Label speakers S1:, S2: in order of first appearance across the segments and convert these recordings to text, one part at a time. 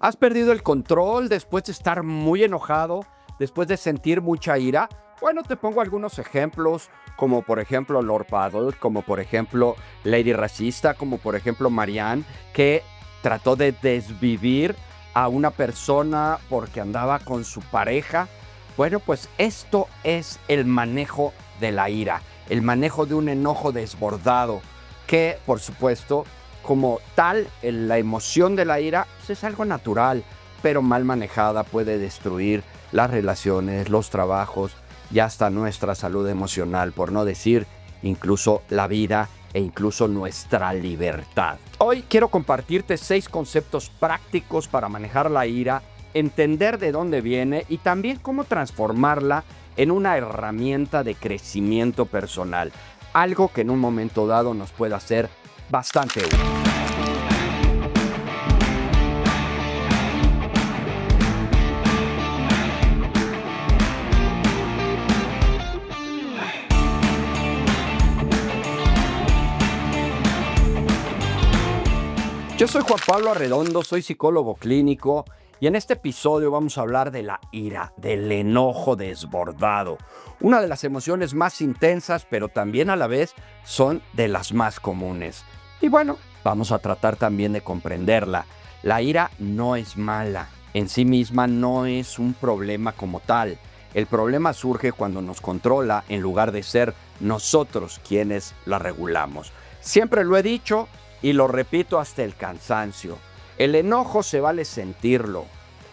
S1: ¿Has perdido el control después de estar muy enojado, después de sentir mucha ira? Bueno, te pongo algunos ejemplos, como por ejemplo Lord Paddle, como por ejemplo Lady Racista, como por ejemplo Marianne, que trató de desvivir a una persona porque andaba con su pareja. Bueno, pues esto es el manejo de la ira, el manejo de un enojo desbordado, que por supuesto, como tal, la emoción de la ira pues es algo natural, pero mal manejada puede destruir las relaciones, los trabajos y hasta nuestra salud emocional, por no decir incluso la vida e incluso nuestra libertad. Hoy quiero compartirte 6 conceptos prácticos para manejar la ira, entender de dónde viene y también cómo transformarla en una herramienta de crecimiento personal, algo que en un momento dado nos pueda hacer bastante útil. Yo soy Juan Pablo Arredondo, soy psicólogo clínico y en este episodio vamos a hablar de la ira, del enojo desbordado. Una de las emociones más intensas, pero también a la vez son de las más comunes. Y bueno, vamos a tratar también de comprenderla. La ira no es mala, en sí misma no es un problema como tal. El problema surge cuando nos controla en lugar de ser nosotros quienes la regulamos. Siempre lo he dicho y lo repito hasta el cansancio. El enojo se vale sentirlo.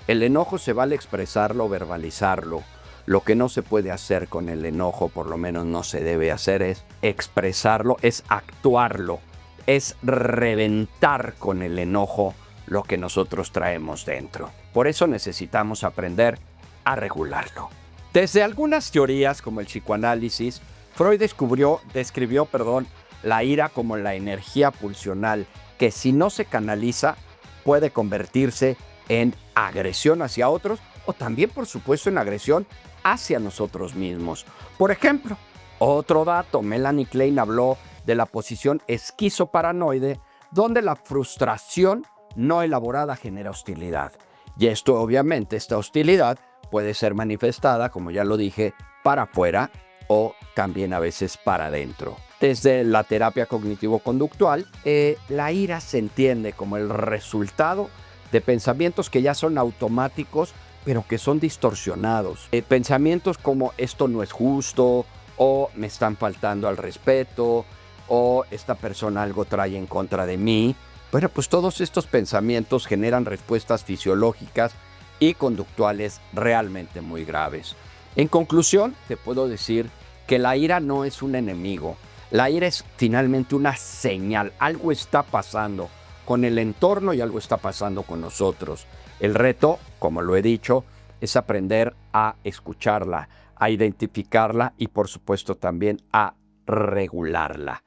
S1: El enojo se vale expresarlo, verbalizarlo. Lo que no se puede hacer con el enojo, por lo menos no se debe hacer, es expresarlo, es actuarlo, es reventar con el enojo lo que nosotros traemos dentro. Por eso necesitamos aprender a regularlo. Desde algunas teorías, como el psicoanálisis, Freud describió la ira como la energía pulsional que, si no se canaliza, puede convertirse en agresión hacia otros o también, por supuesto, en agresión hacia nosotros mismos. Por ejemplo, otro dato, Melanie Klein habló de la posición esquizoparanoide, donde la frustración no elaborada genera hostilidad. Y esto, obviamente, esta hostilidad puede ser manifestada, como ya lo dije, para afuera o también a veces para adentro. Desde la terapia cognitivo-conductual, la ira se entiende como el resultado de pensamientos que ya son automáticos, pero que son distorsionados. Pensamientos como esto no es justo, o me están faltando al respeto, o esta persona algo trae en contra de mí. Bueno, pues todos estos pensamientos generan respuestas fisiológicas y conductuales realmente muy graves. En conclusión, te puedo decir que la ira no es un enemigo. La ira es finalmente una señal. Algo está pasando con el entorno y algo está pasando con nosotros. El reto, como lo he dicho, es aprender a escucharla, a identificarla y, por supuesto, también a regularla.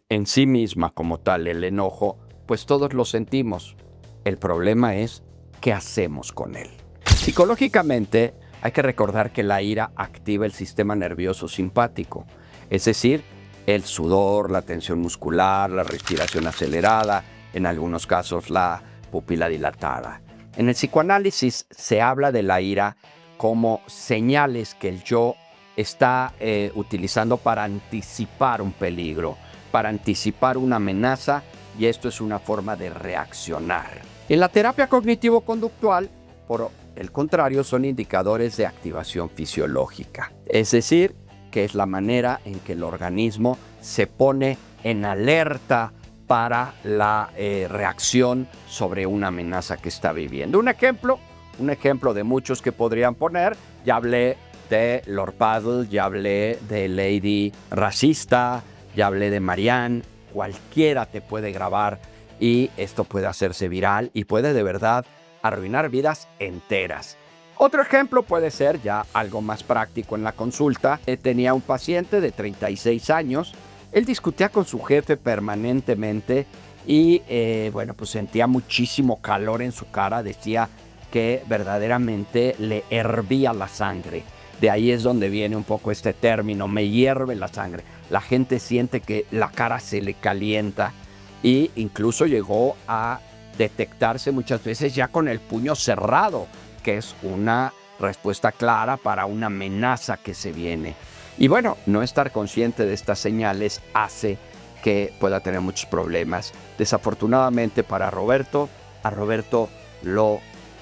S1: En sí misma, como tal, el enojo, pues todos lo sentimos. El problema es qué hacemos con él. Psicológicamente, hay que recordar que la ira activa el sistema nervioso simpático, es decir, el sudor, la tensión muscular, la respiración acelerada, en algunos casos la pupila dilatada. En el psicoanálisis se habla de la ira como señales que el yo está utilizando para anticipar un peligro, para anticipar una amenaza, y esto es una forma de reaccionar. En la terapia cognitivo-conductual, por el contrario, son indicadores de activación fisiológica, es decir, que es la manera en que el organismo se pone en alerta para la reacción sobre una amenaza que está viviendo. Un ejemplo de muchos que podrían poner, ya hablé de Lord Paddle, ya hablé de Lady Racista, ya hablé de Marianne. Cualquiera te puede grabar y esto puede hacerse viral y puede de verdad arruinar vidas enteras. Otro ejemplo puede ser ya algo más práctico en la consulta. Tenía un paciente de 36 años. Él discutía con su jefe permanentemente y pues sentía muchísimo calor en su cara. Decía que verdaderamente le hervía la sangre. De ahí es donde viene un poco este término, me hierve la sangre. La gente siente que la cara se le calienta e incluso llegó a detectarse muchas veces ya con el puño cerrado, que es una respuesta clara para una amenaza que se viene. Y bueno, no estar consciente de estas señales hace que pueda tener muchos problemas. Desafortunadamente para Roberto, a Roberto lo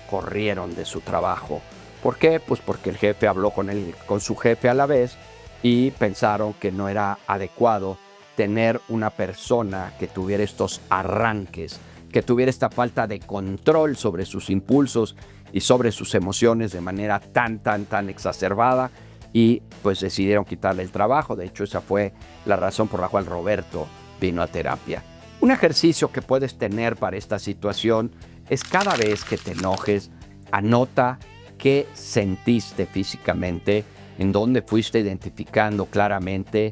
S1: corrieron de su trabajo. ¿Por qué? Pues porque el jefe habló con su jefe a la vez y pensaron que no era adecuado tener una persona que tuviera estos arranques, que tuviera esta falta de control sobre sus impulsos y sobre sus emociones de manera tan exacerbada, y pues decidieron quitarle el trabajo. De hecho, esa fue la razón por la cual Roberto vino a terapia. Un ejercicio que puedes tener para esta situación es cada vez que te enojes, anota qué sentiste físicamente, en dónde fuiste identificando claramente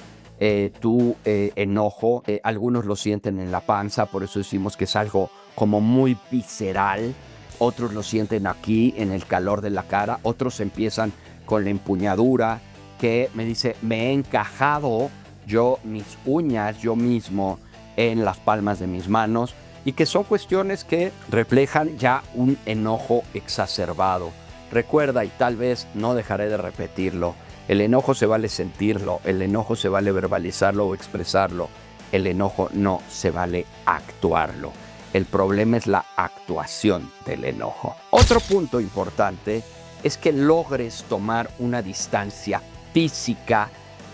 S1: tu enojo. Algunos lo sienten en la panza, por eso decimos que es algo como muy visceral. Otros lo sienten aquí en el calor de la cara. Otros empiezan con la empuñadura, que me dice, me he encajado yo mis uñas yo mismo en las palmas de mis manos, y que son cuestiones que reflejan ya un enojo exacerbado. Recuerda, y tal vez no dejaré de repetirlo, el enojo se vale sentirlo, el enojo se vale verbalizarlo o expresarlo, el enojo no se vale actuarlo. El problema es la actuación del enojo. Otro punto importante es que logres tomar una distancia física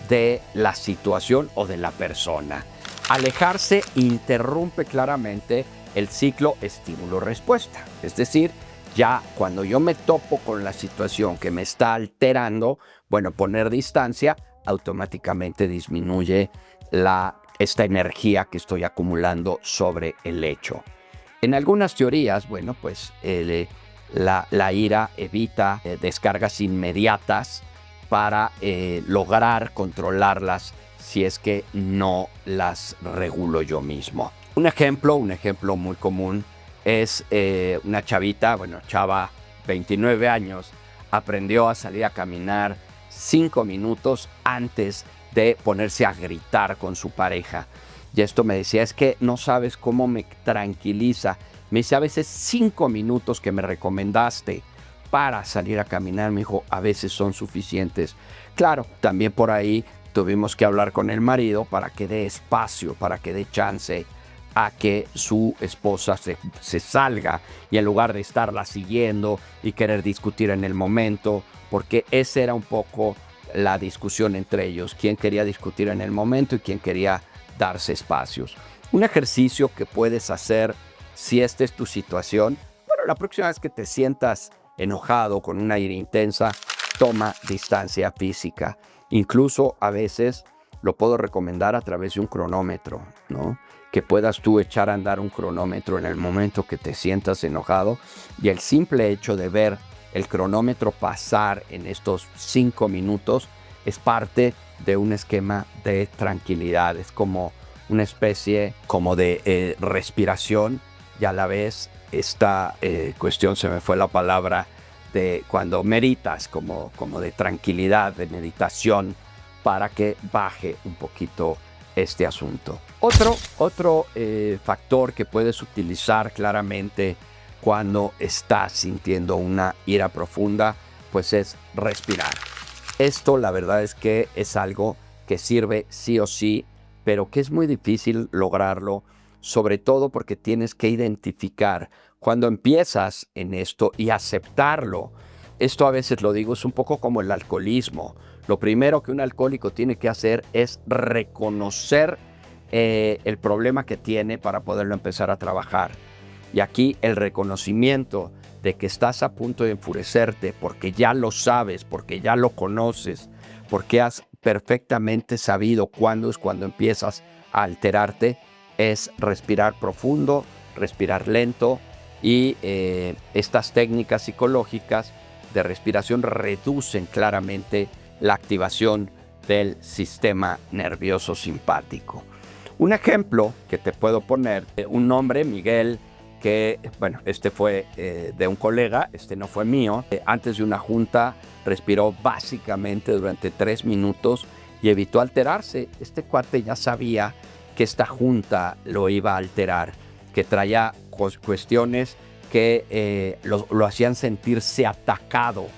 S1: de la situación o de la persona. Alejarse interrumpe claramente el ciclo estímulo-respuesta. Es decir, ya cuando yo me topo con la situación que me está alterando, bueno, poner distancia automáticamente disminuye esta energía que estoy acumulando sobre el hecho. En algunas teorías, bueno, pues la ira evita descargas inmediatas para lograr controlarlas si es que no las regulo yo mismo. Un ejemplo muy común es una chavita, chava, 29 años, aprendió a salir a caminar 5 minutos antes de ponerse a gritar con su pareja. Y esto me decía, es que no sabes cómo me tranquiliza. Me dice, a veces 5 minutos que me recomendaste para salir a caminar, me dijo, a veces son suficientes. Claro, también por ahí tuvimos que hablar con el marido para que dé espacio, para que dé chance a que su esposa se salga, y en lugar de estarla siguiendo y querer discutir en el momento, porque esa era un poco la discusión entre ellos, quién quería discutir en el momento y quién quería darse espacios. Un ejercicio que puedes hacer si esta es tu situación, bueno, la próxima vez que te sientas enojado con una ira intensa, toma distancia física. Incluso a veces lo puedo recomendar a través de un cronómetro, ¿no? Que puedas tú echar a andar un cronómetro en el momento que te sientas enojado, y el simple hecho de ver el cronómetro pasar en estos 5 minutos es parte de un esquema de tranquilidad. Es como una especie como de respiración, y a la vez esta cuestión, se me fue la palabra, de cuando meditas, como de tranquilidad, de meditación, para que baje un poquito este asunto. Otro factor que puedes utilizar claramente cuando estás sintiendo una ira profunda, pues es respirar. Esto, la verdad es que es algo que sirve sí o sí, pero que es muy difícil lograrlo, sobre todo porque tienes que identificar cuando empiezas en esto y aceptarlo. Esto a veces, lo digo, es un poco como el alcoholismo. Lo primero que un alcohólico tiene que hacer es reconocer el problema que tiene para poderlo empezar a trabajar. Y aquí el reconocimiento de que estás a punto de enfurecerte porque ya lo sabes, porque ya lo conoces, porque has perfectamente sabido cuándo es cuando empiezas a alterarte, es respirar profundo, respirar lento, y estas técnicas psicológicas de respiración reducen claramente la activación del sistema nervioso simpático. Un ejemplo que te puedo poner, un nombre, Miguel, que, bueno, este fue de un colega, este no fue mío. Antes de una junta respiró básicamente durante 3 minutos y evitó alterarse. Este cuate ya sabía que esta junta lo iba a alterar, que traía cuestiones que lo hacían sentirse atacado.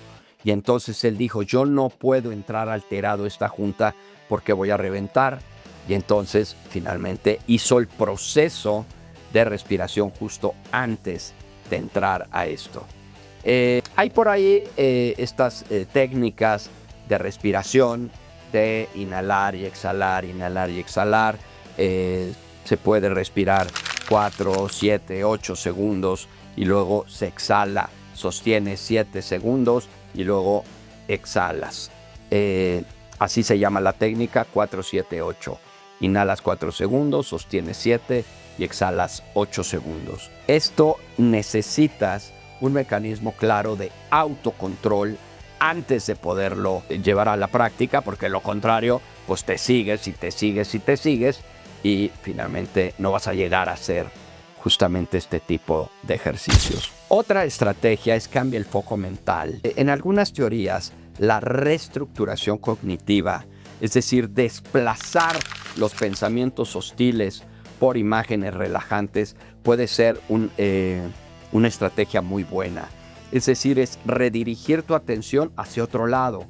S1: Y entonces él dijo, yo no puedo entrar alterado a esta junta porque voy a reventar. Y entonces finalmente hizo el proceso de respiración justo antes de entrar a esto. Hay por ahí estas técnicas de respiración, de inhalar y exhalar, inhalar y exhalar. Se puede respirar 4, 7, 8 segundos y luego se exhala. Sostiene 7 segundos y luego exhalas. Así se llama la técnica 4-7-8. Inhalas 4 segundos, sostienes 7 y exhalas 8 segundos. Esto necesitas un mecanismo claro de autocontrol antes de poderlo llevar a la práctica, porque lo contrario, pues te sigues y te sigues y te sigues y finalmente no vas a llegar a hacer justamente este tipo de ejercicios. Otra estrategia es cambia el foco mental. En algunas teorías, la reestructuración cognitiva, es decir, desplazar los pensamientos hostiles por imágenes relajantes, puede ser una estrategia muy buena. Es decir, es redirigir tu atención hacia otro lado.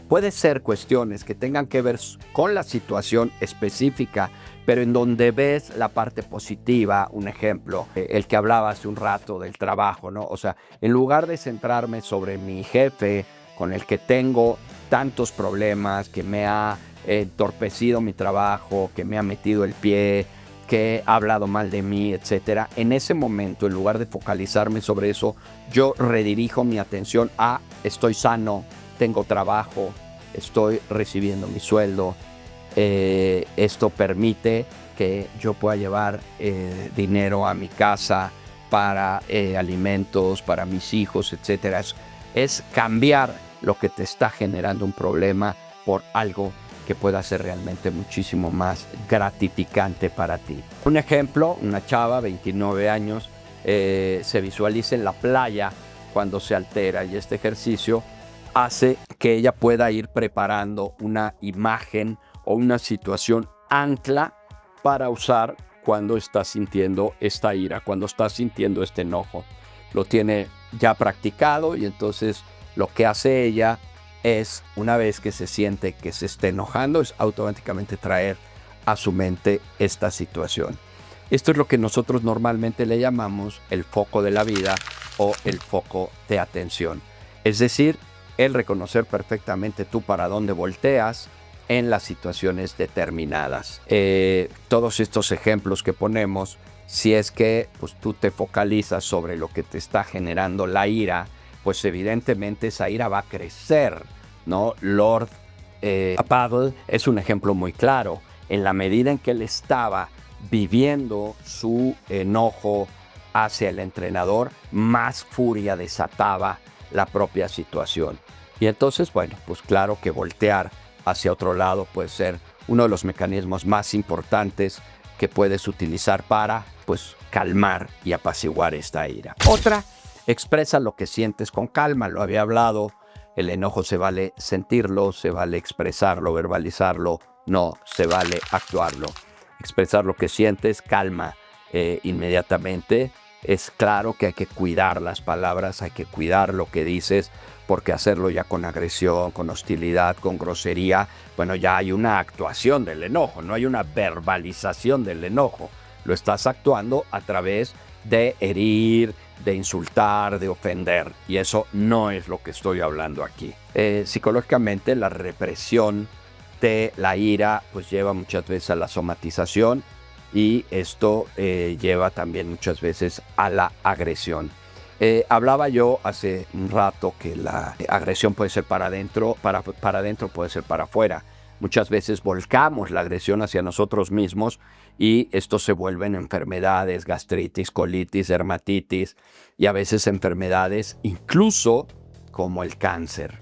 S1: Puede ser cuestiones que tengan que ver con la situación específica, pero en donde ves la parte positiva. Un ejemplo, el que hablaba hace un rato del trabajo, ¿no? O sea, en lugar de centrarme sobre mi jefe con el que tengo tantos problemas, que me ha entorpecido mi trabajo, que me ha metido el pie, que ha hablado mal de mí, etcétera. En ese momento, en lugar de focalizarme sobre eso, yo redirijo mi atención a estoy sano, tengo trabajo, estoy recibiendo mi sueldo. Esto permite que yo pueda llevar dinero a mi casa para alimentos, para mis hijos, etcétera. Es cambiar lo que te está generando un problema por algo que pueda ser realmente muchísimo más gratificante para ti. Un ejemplo, una chava, 29 años, se visualiza en la playa cuando se altera, y este ejercicio hace que ella pueda ir preparando una imagen o una situación ancla para usar cuando está sintiendo esta ira, cuando está sintiendo este enojo. Lo tiene ya practicado y entonces lo que hace ella es, una vez que se siente que se está enojando, es automáticamente traer a su mente esta situación. Esto es lo que nosotros normalmente le llamamos el foco de la vida o el foco de atención. Es decir, el reconocer perfectamente tú para dónde volteas en las situaciones determinadas. Todos estos ejemplos que ponemos, si es que pues, tú te focalizas sobre lo que te está generando la ira, pues evidentemente esa ira va a crecer, ¿no? Lord Paddle es un ejemplo muy claro. En la medida en que él estaba viviendo su enojo hacia el entrenador, más furia desataba la propia situación. Y entonces, bueno, pues claro que voltear hacia otro lado puede ser uno de los mecanismos más importantes que puedes utilizar para, pues, calmar y apaciguar esta ira. Otra, expresa lo que sientes con calma. Lo había hablado, el enojo se vale sentirlo, se vale expresarlo, verbalizarlo, no se vale actuarlo. Expresar lo que sientes, calma inmediatamente. Es claro que hay que cuidar las palabras, hay que cuidar lo que dices, porque hacerlo ya con agresión, con hostilidad, con grosería, bueno, ya hay una actuación del enojo, no hay una verbalización del enojo. Lo estás actuando a través de herir, de insultar, de ofender, y eso no es lo que estoy hablando aquí. Psicológicamente, la represión de la ira pues lleva muchas veces a la somatización, y esto lleva también muchas veces a la agresión. Hablaba yo hace un rato que la agresión puede ser para adentro, para adentro puede ser para afuera. Muchas veces volcamos la agresión hacia nosotros mismos y esto se vuelven enfermedades, gastritis, colitis, dermatitis y a veces enfermedades incluso como el cáncer.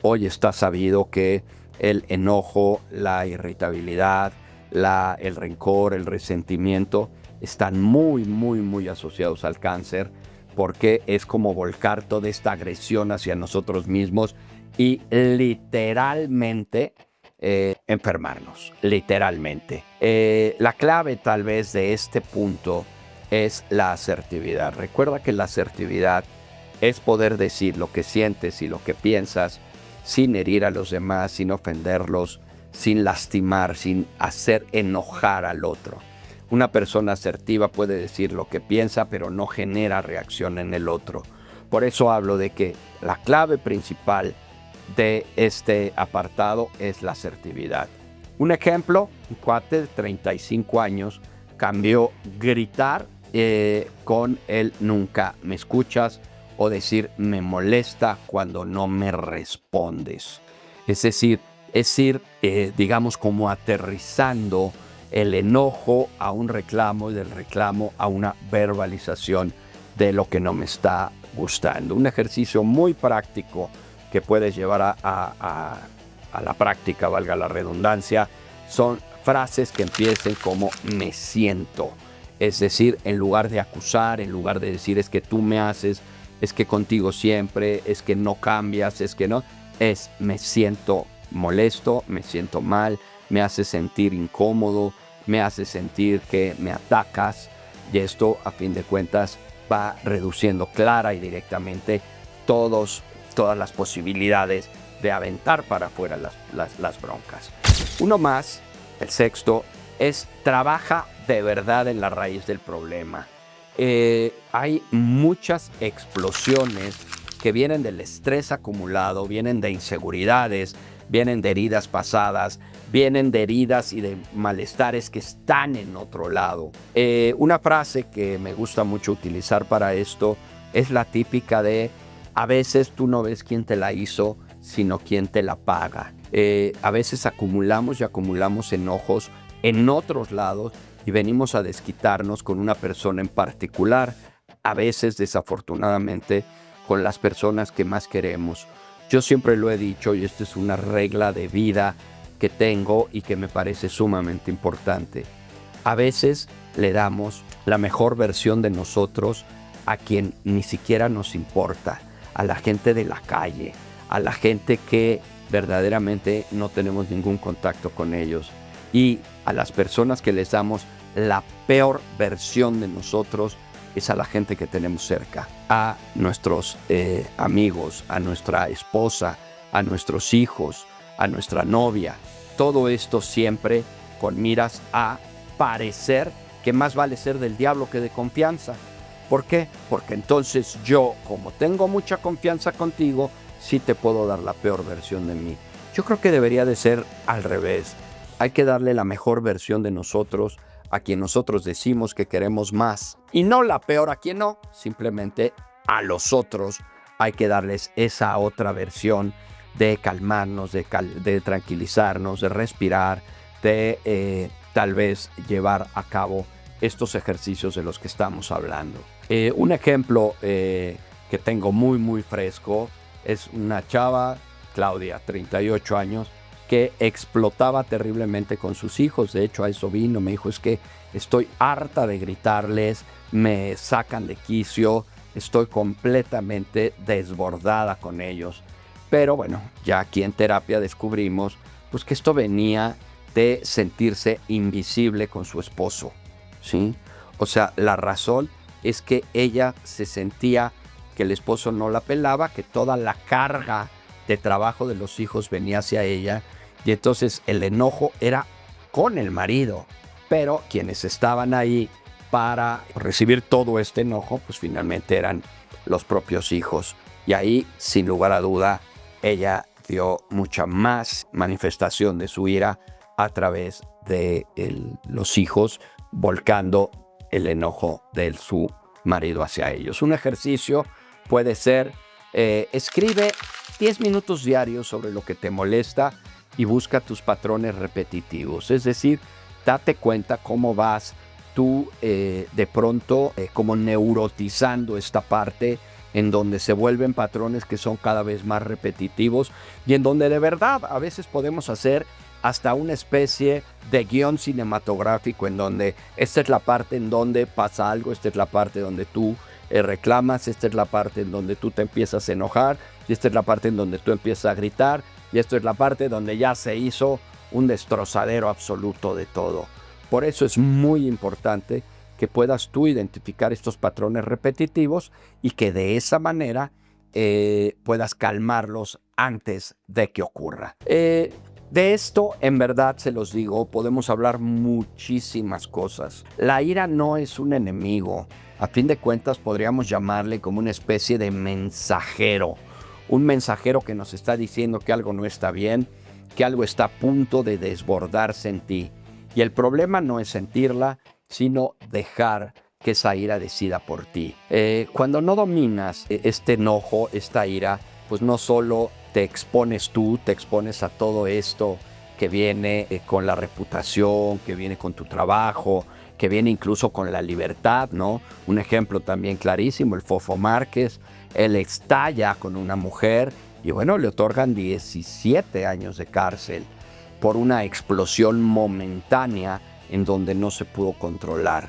S1: Hoy está sabido que el enojo, la irritabilidad, el rencor, el resentimiento están muy asociados al cáncer, porque es como volcar toda esta agresión hacia nosotros mismos y literalmente enfermarnos, literalmente. La clave tal vez de este punto es la asertividad. Recuerda que la asertividad es poder decir lo que sientes y lo que piensas sin herir a los demás, sin ofenderlos, sin lastimar, sin hacer enojar al otro. Una persona asertiva puede decir lo que piensa, pero no genera reacción en el otro. Por eso hablo de que la clave principal de este apartado es la asertividad. Un ejemplo, un cuate de 35 años cambió gritar con el nunca me escuchas o decir me molesta cuando no me respondes. Es decir, digamos como aterrizando el enojo a un reclamo y del reclamo a una verbalización de lo que no me está gustando. Un ejercicio muy práctico que puedes llevar a la práctica, valga la redundancia, son frases que empiecen como me siento. Es decir, en lugar de acusar, en lugar de decir es que tú me haces, es que contigo siempre, es que no cambias, es que no, es me siento molesto, me siento mal, me hace sentir incómodo, me hace sentir que me atacas, y esto a fin de cuentas va reduciendo clara y directamente todas las posibilidades de aventar para afuera las broncas. Uno más, el sexto, es trabaja de verdad en la raíz del problema. Hay muchas explosiones que vienen del estrés acumulado, vienen de inseguridades, vienen de heridas pasadas, vienen de heridas y de malestares que están en otro lado. Una frase que me gusta mucho utilizar para esto es la típica de a veces tú no ves quién te la hizo, sino quién te la paga. A veces acumulamos y acumulamos enojos en otros lados y venimos a desquitarnos con una persona en particular, a veces desafortunadamente con las personas que más queremos. Yo siempre lo he dicho y esta es una regla de vida que tengo y que me parece sumamente importante. A veces le damos la mejor versión de nosotros a quien ni siquiera nos importa, a la gente de la calle, a la gente que verdaderamente no tenemos ningún contacto con ellos. Y a las personas que les damos la peor versión de nosotros es a la gente que tenemos cerca, a nuestros amigos, a nuestra esposa, a nuestros hijos, a nuestra novia. Todo esto siempre con miras a parecer que más vale ser del diablo que de confianza. ¿Por qué? Porque entonces yo, como tengo mucha confianza contigo, sí te puedo dar la peor versión de mí. Yo creo que debería de ser al revés. Hay que darle la mejor versión de nosotros a quien nosotros decimos que queremos más. Y no la peor a quien no, simplemente a los otros hay que darles esa otra versión de calmarnos, de tranquilizarnos, de respirar, de tal vez llevar a cabo estos ejercicios de los que estamos hablando. Un ejemplo que tengo muy fresco es una chava, Claudia, 38 años, que explotaba terriblemente con sus hijos. De hecho, a eso vino, me dijo, es que estoy harta de gritarles, me sacan de quicio, estoy completamente desbordada con ellos. Pero bueno, ya aquí en terapia descubrimos pues, que esto venía de sentirse invisible con su esposo, ¿sí? O sea, la razón es que ella se sentía que el esposo no la pelaba, que toda la carga de trabajo de los hijos venía hacia ella, y entonces el enojo era con el marido, pero quienes estaban ahí para recibir todo este enojo, pues finalmente eran los propios hijos. Y ahí, sin lugar a duda, ella dio mucha más manifestación de su ira a través de los hijos, volcando el enojo de su marido hacia ellos. Un ejercicio puede ser, escribe 10 minutos diarios sobre lo que te molesta y busca tus patrones repetitivos. Es decir, date cuenta cómo vas tú de pronto como neurotizando esta parte en donde se vuelven patrones que son cada vez más repetitivos y en donde de verdad a veces podemos hacer hasta una especie de guión cinematográfico en donde esta es la parte en donde pasa algo, esta es la parte donde tú reclamas, esta es la parte en donde tú te empiezas a enojar y esta es la parte en donde tú empiezas a gritar y esta es la parte donde ya se hizo un destrozadero absoluto de todo. Por eso es muy importante que puedas tú identificar estos patrones repetitivos y que de esa manera puedas calmarlos antes de que ocurra. De esto, en verdad, se los digo, podemos hablar muchísimas cosas. La ira no es un enemigo. A fin de cuentas, podríamos llamarle como una especie de mensajero. Un mensajero que nos está diciendo que algo no está bien, que algo está a punto de desbordarse en ti. Y el problema no es sentirla, sino dejar que esa ira decida por ti. Cuando no dominas este enojo, esta ira, pues no solo te expones tú, te expones a todo esto que viene con la reputación, que viene con tu trabajo, que viene incluso con la libertad, ¿no? Un ejemplo también clarísimo, el Fofo Márquez, él estalla con una mujer y bueno, le otorgan 17 años de cárcel por una explosión momentánea en donde no se pudo controlar.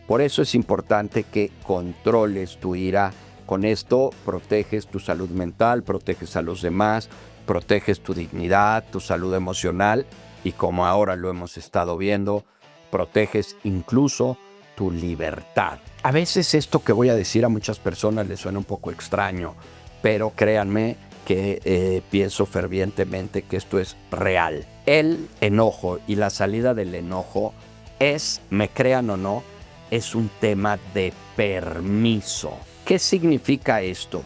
S1: Por eso es importante que controles tu ira. Con esto proteges tu salud mental, proteges a los demás, proteges tu dignidad, tu salud emocional y, como ahora lo hemos estado viendo, proteges incluso tu libertad. A veces esto que voy a decir a muchas personas les suena un poco extraño, pero créanme que pienso fervientemente que esto es real. El enojo y la salida del enojo es, me crean o no, es un tema de permiso. ¿Qué significa esto?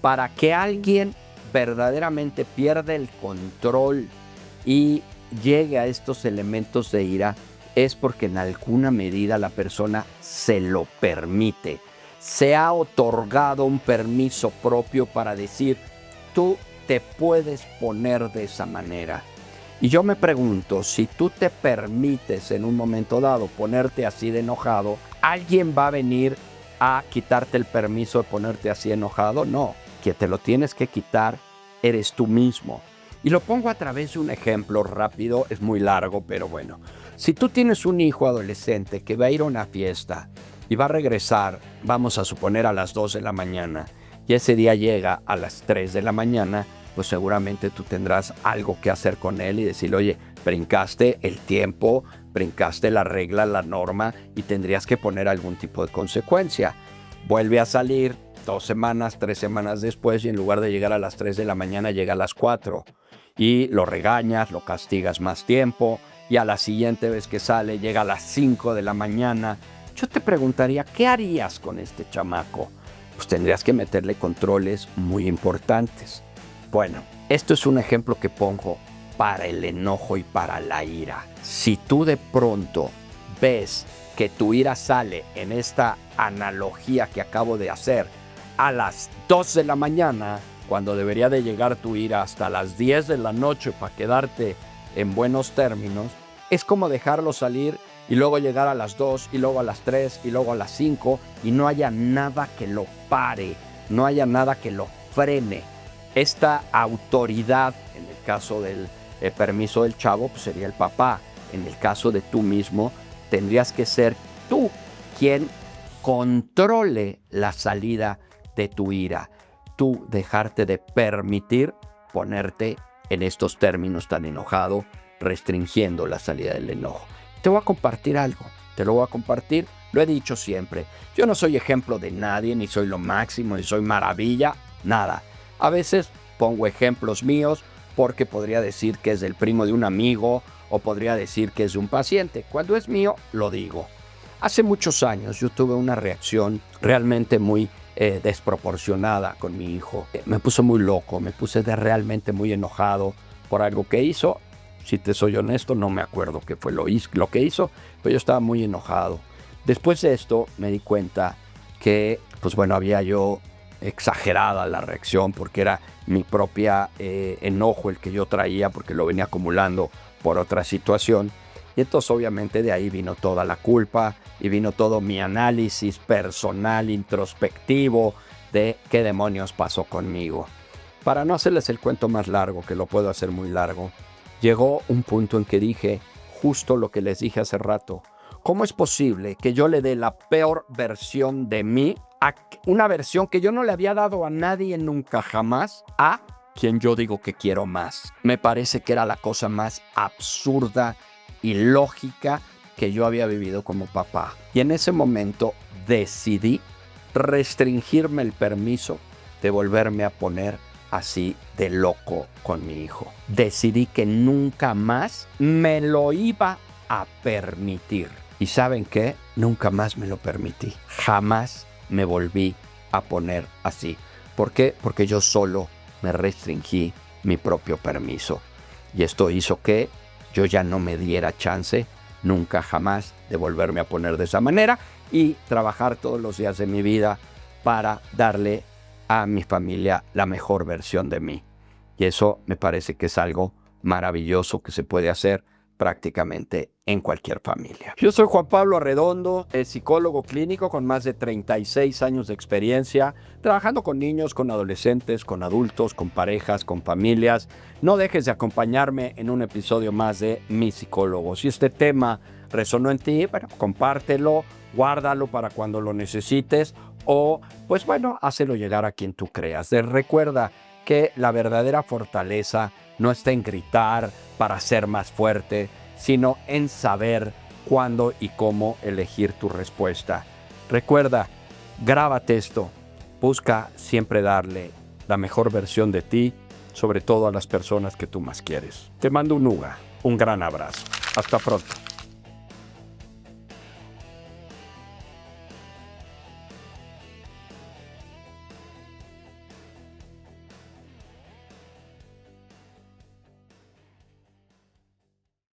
S1: Para que alguien verdaderamente pierda el control y llegue a estos elementos de ira, es porque en alguna medida la persona se lo permite. Se ha otorgado un permiso propio para decir, tú te puedes poner de esa manera. Y yo me pregunto, si tú te permites en un momento dado ponerte así de enojado, ¿alguien va a venir a quitarte el permiso de ponerte así enojado? No, que te lo tienes que quitar eres tú mismo. Y lo pongo a través de un ejemplo rápido, es muy largo, pero bueno. Si tú tienes un hijo adolescente que va a ir a una fiesta y va a regresar, vamos a suponer a las 2 de la mañana, y ese día llega a las 3 de la mañana, pues seguramente tú tendrás algo que hacer con él y decirle, oye, brincaste el tiempo, brincaste la regla, la norma y tendrías que poner algún tipo de consecuencia. Vuelve a salir 2 semanas, 3 semanas después y en lugar de llegar a las 3 de la mañana llega a las 4 y lo regañas, lo castigas más tiempo y a la siguiente vez que sale llega a las 5 de la mañana. Yo te preguntaría, ¿qué harías con este chamaco? Pues tendrías que meterle controles muy importantes. Bueno, esto es un ejemplo que pongo para el enojo y para la ira. Si tú de pronto ves que tu ira sale en esta analogía que acabo de hacer a las 2 de la mañana, cuando debería de llegar tu ira hasta las 10 de la noche para quedarte en buenos términos, es como dejarlo salir y luego llegar a las 2 y luego a las 3 y luego a las 5 y no haya nada que lo pare, no haya nada que lo frene. Esta autoridad, en el caso del permiso del chavo, pues sería el papá. En el caso de tú mismo, tendrías que ser tú quien controle la salida de tu ira. Tú dejarte de permitir ponerte en estos términos tan enojado, restringiendo la salida del enojo. Te voy a compartir algo, te lo voy a compartir, lo he dicho siempre. Yo no soy ejemplo de nadie, ni soy lo máximo, ni soy maravilla, nada. A veces pongo ejemplos míos porque podría decir que es del primo de un amigo o podría decir que es de un paciente. Cuando es mío, lo digo. Hace muchos años yo tuve una reacción realmente muy desproporcionada con mi hijo. Me puse muy loco, me puse realmente muy enojado por algo que hizo. Si te soy honesto, no me acuerdo qué fue lo que hizo, pero yo estaba muy enojado. Después de esto me di cuenta que, pues bueno, había yo exagerada la reacción porque era mi propia enojo el que yo traía porque lo venía acumulando por otra situación. Y entonces obviamente de ahí vino toda la culpa y vino todo mi análisis personal, introspectivo de qué demonios pasó conmigo. Para no hacerles el cuento más largo, que lo puedo hacer muy largo, llegó un punto en que dije justo lo que les dije hace rato. ¿Cómo es posible que yo le dé la peor versión de mí, a una versión que yo no le había dado a nadie nunca jamás, a quien yo digo que quiero más? Me parece que era la cosa más absurda, ilógica que yo había vivido como papá. Y en ese momento decidí restringirme el permiso de volverme a poner así de loco con mi hijo. Decidí que nunca más me lo iba a permitir. ¿Y saben qué? Nunca más me lo permití. Jamás me volví a poner así. ¿Por qué? Porque yo solo me restringí mi propio permiso. Y esto hizo que yo ya no me diera chance nunca jamás de volverme a poner de esa manera y trabajar todos los días de mi vida para darle a mi familia la mejor versión de mí. Y eso me parece que es algo maravilloso que se puede hacer prácticamente en cualquier familia. Yo soy Juan Pablo Arredondo, psicólogo clínico con más de 36 años de experiencia, trabajando con niños, con adolescentes, con adultos, con parejas, con familias. No dejes de acompañarme en un episodio más de Mi Psicólogo. Si este tema resonó en ti, bueno, compártelo, guárdalo para cuando lo necesites o, pues bueno, hácelo llegar a quien tú creas. Recuerda que la verdadera fortaleza no está en gritar para ser más fuerte, sino en saber cuándo y cómo elegir tu respuesta. Recuerda, grábate esto, busca siempre darle la mejor versión de ti, sobre todo a las personas que tú más quieres. Te mando un gran abrazo. Hasta pronto.